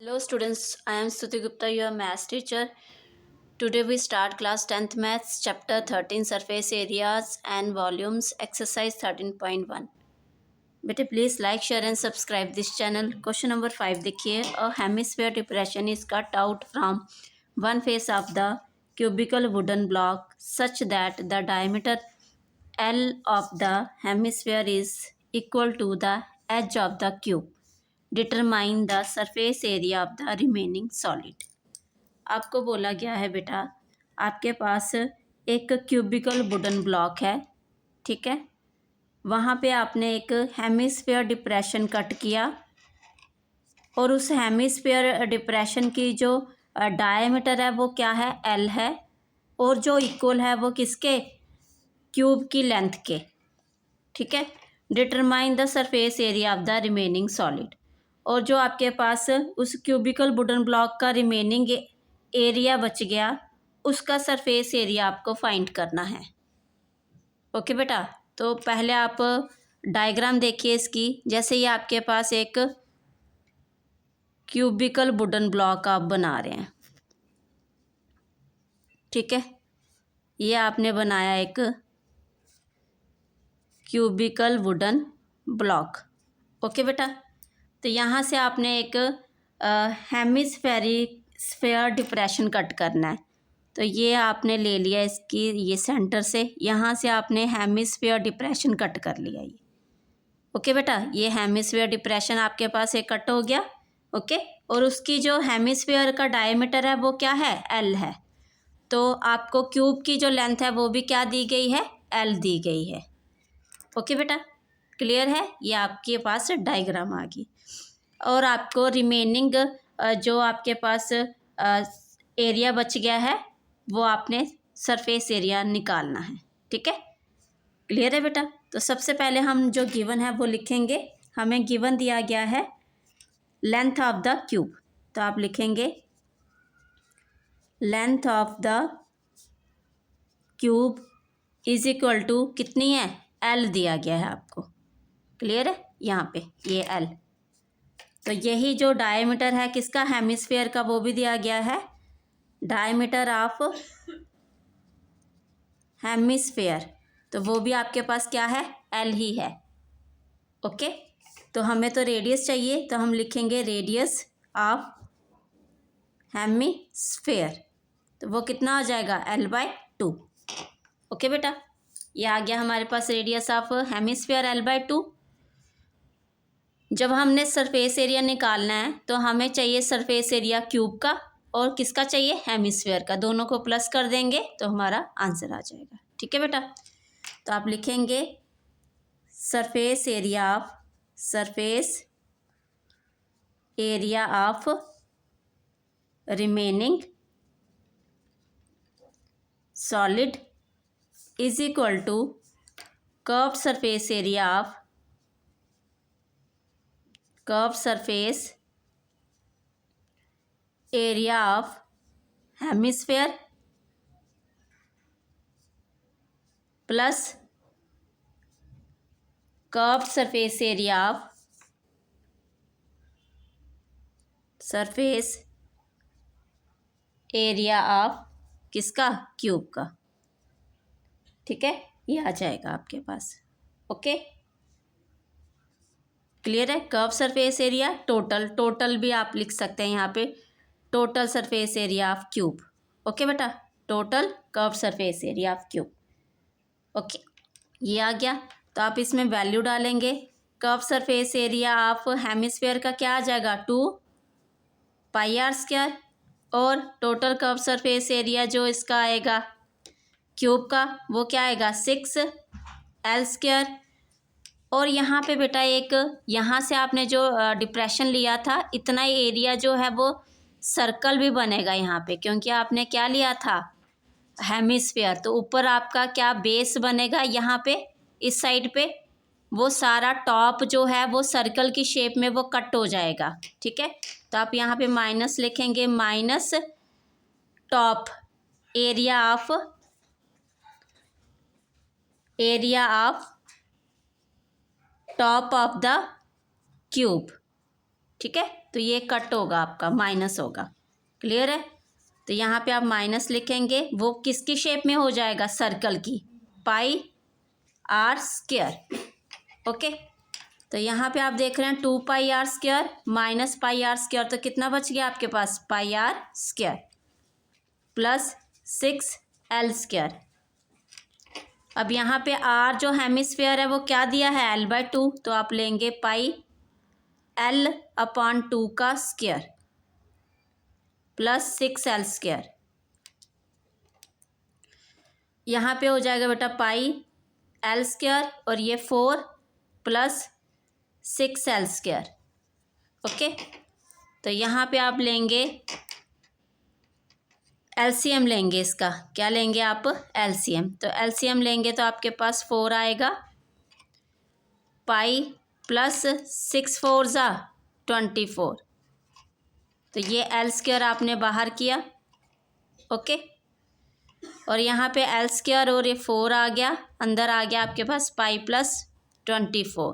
Hello students, I am Stuti Gupta, your maths teacher. Today we start class 10th maths chapter 13 surface areas and volumes exercise 13.1. बेटे please like share and subscribe this channel. Question number 5 देखिए. अ hemisphere depression is cut out from one face of the cubical wooden block such that the diameter L of the hemisphere is equal to the edge of the cube. Determine the surface area of the remaining solid. आपको बोला गया है बेटा, आपके पास एक cubical wooden block है, ठीक है. वहाँ पे आपने एक हेमिस्फीयर डिप्रेशन कट किया और उस हेमिस्फीयर डिप्रेशन की जो डायमीटर है वो क्या है, एल है, और जो इक्वल है वो किसके, क्यूब की लेंथ के, ठीक है. Determine the surface area of the remaining solid. और जो आपके पास उस क्यूबिकल वुडन ब्लॉक का रिमेनिंग एरिया बच गया, उसका सरफेस एरिया आपको फाइंड करना है. ओके बेटा, तो पहले आप डायग्राम देखिए इसकी. जैसे ये आपके पास एक क्यूबिकल वुडन ब्लॉक आप बना रहे हैं, ठीक है. ये आपने बनाया एक क्यूबिकल वुडन ब्लॉक. ओके बेटा, तो यहाँ से आपने एक हेमिस्फेयर डिप्रेशन कट करना है. तो ये आपने ले लिया इसकी, ये सेंटर से यहाँ से आपने हेमिस्फेयर डिप्रेशन कट कर लिया ये. ओके बेटा, ये हेमिस्फेयर डिप्रेशन आपके पास एक कट हो गया. ओके, और उसकी जो हेमिस्फेयर का डायमीटर है वो क्या है, एल है. तो आपको क्यूब की जो लेंथ है वो भी क्या दी गई है, एल दी गई है. ओके बेटा, क्लियर है. ये आपके पास डायग्राम आ गई. और आपको रिमेनिंग जो आपके पास एरिया बच गया है वो आपने सरफेस एरिया निकालना है, ठीक है. क्लियर है बेटा. तो सबसे पहले हम जो गिवन है वो लिखेंगे. हमें गिवन दिया गया है लेंथ ऑफ द क्यूब, तो आप लिखेंगे length of the cube is equal to कितनी है, एल दिया गया है आपको. क्लियर है, यहाँ पे ये एल. तो यही जो डायमीटर है किसका, हेमिस्फेयर का, वो भी दिया गया है. डायमीटर ऑफ हेमिस्फेयर, तो वो भी आपके पास क्या है, एल ही है. ओके, तो हमें तो रेडियस चाहिए, तो हम लिखेंगे रेडियस ऑफ हेमिस्फेयर. तो वो कितना हो जाएगा, L/2. ओके बेटा, ये आ गया हमारे पास रेडियस ऑफ हेमिस्फेयर L/2. जब हमने सरफेस एरिया निकालना है तो हमें चाहिए सरफेस एरिया क्यूब का और किसका चाहिए, हेमिस्फेयर का. दोनों को प्लस कर देंगे तो हमारा आंसर आ जाएगा, ठीक है बेटा. तो आप लिखेंगे surface area of remaining solid is equal to curved surface area of hemisphere plus curved surface area of किसका, क्यूब का. ठीक है, ये आ जाएगा आपके पास. ओके, क्लियर है. कर्व सरफेस एरिया टोटल भी आप लिख सकते हैं यहाँ पे, total surface area of cube. Okay बेटा, total curve surface area of cube. Okay, ये आ गया. तो आप इसमें वैल्यू डालेंगे. Curve surface area of hemisphere का क्या आ जाएगा, 2πr². और टोटल कर्व सरफेस एरिया जो इसका आएगा क्यूब का वो क्या आएगा, 6L². और यहाँ पे बेटा एक यहाँ से आपने जो डिप्रेशन लिया था, इतना ही एरिया जो है वो सर्कल भी बनेगा यहाँ पे, क्योंकि आपने क्या लिया था, हेमिस्फेयर. तो ऊपर आपका क्या बेस बनेगा, यहाँ पे इस साइड पे वो सारा टॉप जो है वो सर्कल की शेप में वो कट हो जाएगा, ठीक है. तो आप यहाँ पे माइनस लिखेंगे, minus top area of top of the cube, ठीक है. तो ये कट होगा, आपका माइनस होगा। क्लियर है? तो यहाँ पे आप माइनस लिखेंगे, वो किसकी शेप में हो जाएगा? सर्कल की, पाई आर स्क्वायर। ओके, तो यहाँ पे आप देख रहे हैं 2 pi R square minus pi R square, तो कितना बच गया आपके पास? Pi R square plus 6 L square. अब यहाँ पे आर जो हेमिस्फेयर है वो क्या दिया है? L/2, तो आप लेंगे पाई L/2 का स्क्वायर प्लस 6 एल स्क्वायर। यहाँ पे हो जाएगा बेटा पाई एल स्क्वायर और ये 4 प्लस 6 एल स्क्वायर। ओके, तो यहाँ पे आप लेंगे एलसीएम लेंगे इसका। क्या लेंगे आप? एलसीएम। तो एलसीएम लेंगे तो आपके पास 4 आएगा, पाई प्लस 6 4 ज़ा 24। तो ये एल स्क्वायर आपने बाहर किया। ओके, और यहाँ पे एल स्क्वायर और ये 4 आ गया, अंदर आ गया आपके पास पाई प्लस 24।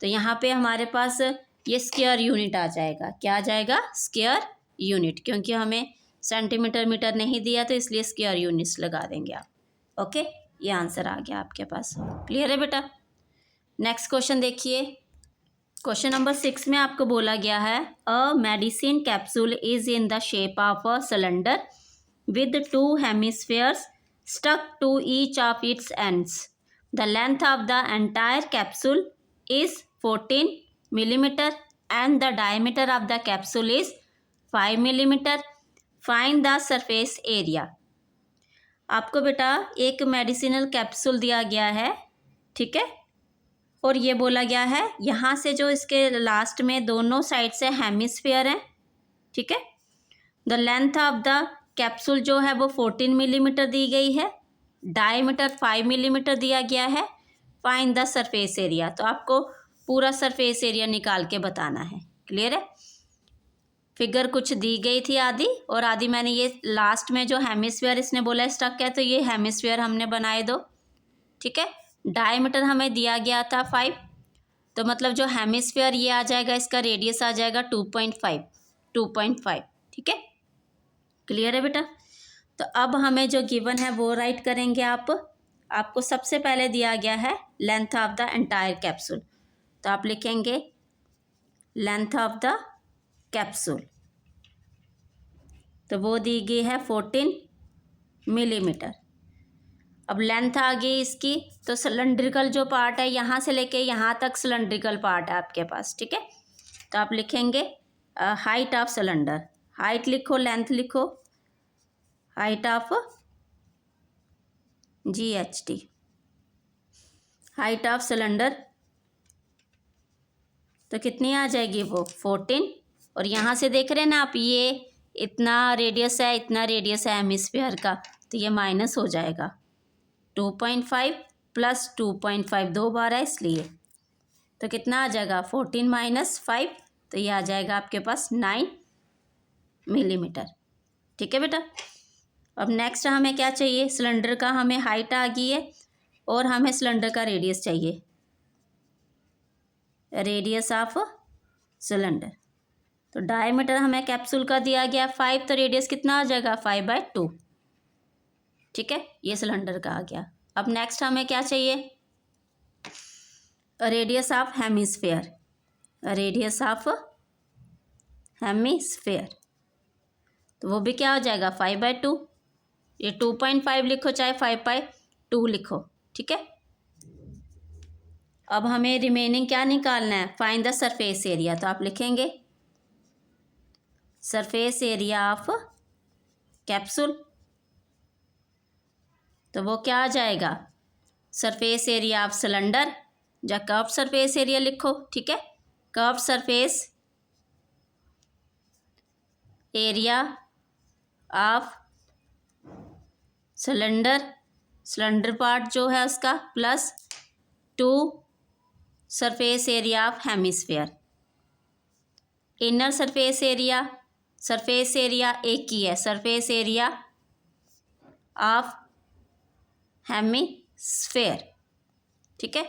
तो यहाँ पे हमारे पास ये स्क्वायर यूनिट आ जाएगा। क्या आ जाएगा? स्क्वायर यूनिट, क्योंकि हमें सेंटीमीटर मीटर नहीं दिया तो इसलिए स्क्वायर यूनिट्स लगा देंगे आप। ओके, ये आंसर आ गया आपके पास। क्लियर है बेटा? नेक्स्ट क्वेश्चन देखिए। क्वेश्चन नंबर 6 में आपको बोला गया है a medicine capsule is in the shape of a cylinder with 2 hemispheres stuck to each of its ends. The length of the entire capsule is 14 millimeter and the diameter of the capsule is 5 millimeter. Find the surface area. आपको बेटा एक medicinal capsule दिया गया है, ठीक है, और ये बोला गया है यहाँ से जो इसके लास्ट में दोनों साइड से हेमिस्फीयर हैं, ठीक है। The length of the capsule जो है वो 14 मिलीमीटर दी गई है, डायमीटर 5 मिलीमीटर दिया गया है। फाइंड द सरफेस एरिया, तो आपको पूरा सरफेस एरिया निकाल के बताना है। क्लियर है? फिगर कुछ दी गई थी आधी, और आधी मैंने ये लास्ट में जो हेमिस्फीयर इसने बोला स्टक है, तो ये हेमिस्फीयर हमने बनाए दो, ठीक है। डायमीटर हमें दिया गया था 5, तो मतलब जो हेमिस्फीयर ये आ जाएगा, इसका रेडियस आ जाएगा 2.5, ठीक है। क्लियर है बेटा? तो अब हमें जो गिवन है वो राइट करेंगे आप। आपको सबसे पहले दिया गया है length of the entire capsule, तो आप लिखेंगे लेंथ ऑफ द कैप्सूल, तो वो दी गई है 14 मिलीमीटर। अब लेंथ आ गई इसकी, तो सिलेंड्रिकल जो पार्ट है यहाँ से लेके यहाँ तक सिलेंड्रिकल पार्ट है आपके पास, ठीक है। तो आप लिखेंगे हाइट ऑफ सिलेंडर, हाइट लिखो, लेंथ लिखो, height of GHT, height of cylinder, तो कितनी आ जाएगी वो 14। और यहाँ से देख रहे हैं ना आप, ये इतना रेडियस है, इतना रेडियस है हेमिस्फीयर का, तो ये माइनस हो जाएगा। 2.5 प्लस 2.5 दो बार है इसलिए, तो कितना आ जाएगा 14 माइनस 5, तो ये आ जाएगा आपके पास 9 मिलीमीटर, ठीक है बेटा। अब नेक्स्ट हमें क्या चाहिए? सिलेंडर का हमें हाइट आ गई है और हमें सिलेंडर का रेडियस चाहिए, रेडियस ऑफ सिलेंडर। तो डायमीटर हमें कैप्सूल का दिया गया 5, तो रेडियस कितना आ जाएगा 5/2, ठीक है। ये सिलेंडर का आ गया। अब नेक्स्ट हमें क्या चाहिए? Radius of hemisphere, radius of hemisphere, तो वो भी क्या हो जाएगा 5/2। ये 2.5 लिखो चाहे 5/2 लिखो, ठीक है। अब हमें रिमेनिंग क्या निकालना है? फाइंड द सरफेस एरिया, तो आप लिखेंगे सरफेस एरिया ऑफ कैप्सूल, तो वो क्या आ जाएगा? सरफेस एरिया ऑफ सिलेंडर, या कर्व सरफेस एरिया लिखो, ठीक है। Curve surface area of cylinder, cylinder part जो है उसका, plus 2 surface area of hemisphere. Inner surface area, surface area एक ही है, सरफेस एरिया ऑफ हेमिस्फीयर, ठीक है।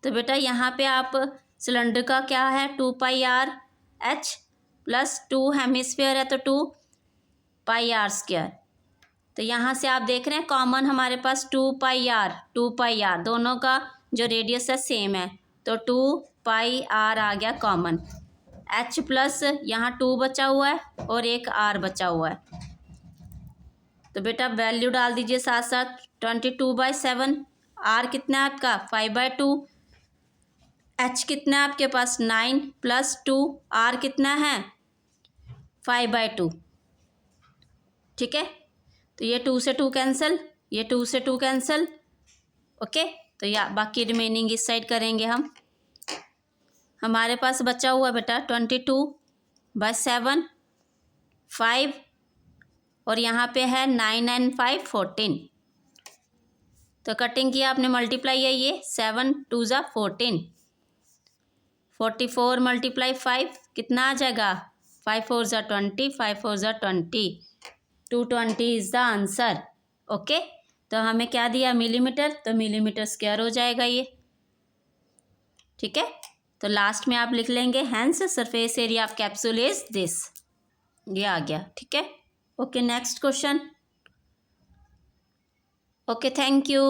तो बेटा यहाँ पे आप सिलेंडर का क्या है 2πr/h, प्लस 2 हेमिस्फीयर है तो 2πr²। तो यहाँ से आप देख रहे हैं कॉमन हमारे पास 2πr दोनों का जो रेडियस है सेम है, तो 2πr आ गया कॉमन। h प्लस यहाँ 2 बचा हुआ है और एक r बचा हुआ है, तो बेटा वैल्यू डाल दीजिए साथ साथ। 22/7, r कितना है आपका 5/2, h कितना है आपके पास 9 प्लस 2, r कितना है 5/2। ठीक है, तो ये 2 से 2 कैंसिल, ये 2 से 2 कैंसिल। ओके, तो या बाकी रिमेनिंग इस साइड करेंगे हम। हमारे पास बचा हुआ बेटा 22/7, 5 और यहाँ पे है 9 and 5 14। तो कटिंग किया आपने, मल्टीप्लाई है ये 7 2 ज़ा 14, 44 मल्टीप्लाई 5 कितना आ जाएगा 5 4 ज़ा 20, 5 4 ज़ा 20, 220 इज़ द आंसर। ओके, तो हमें क्या दिया मिलीमीटर, तो मिलीमीटर स्क्वायर हो जाएगा ये। ठीक है, तो लास्ट में आप लिख लेंगे hence surface area of capsule is this, ये आ गया। ठीक है, okay next question. Okay, thank you.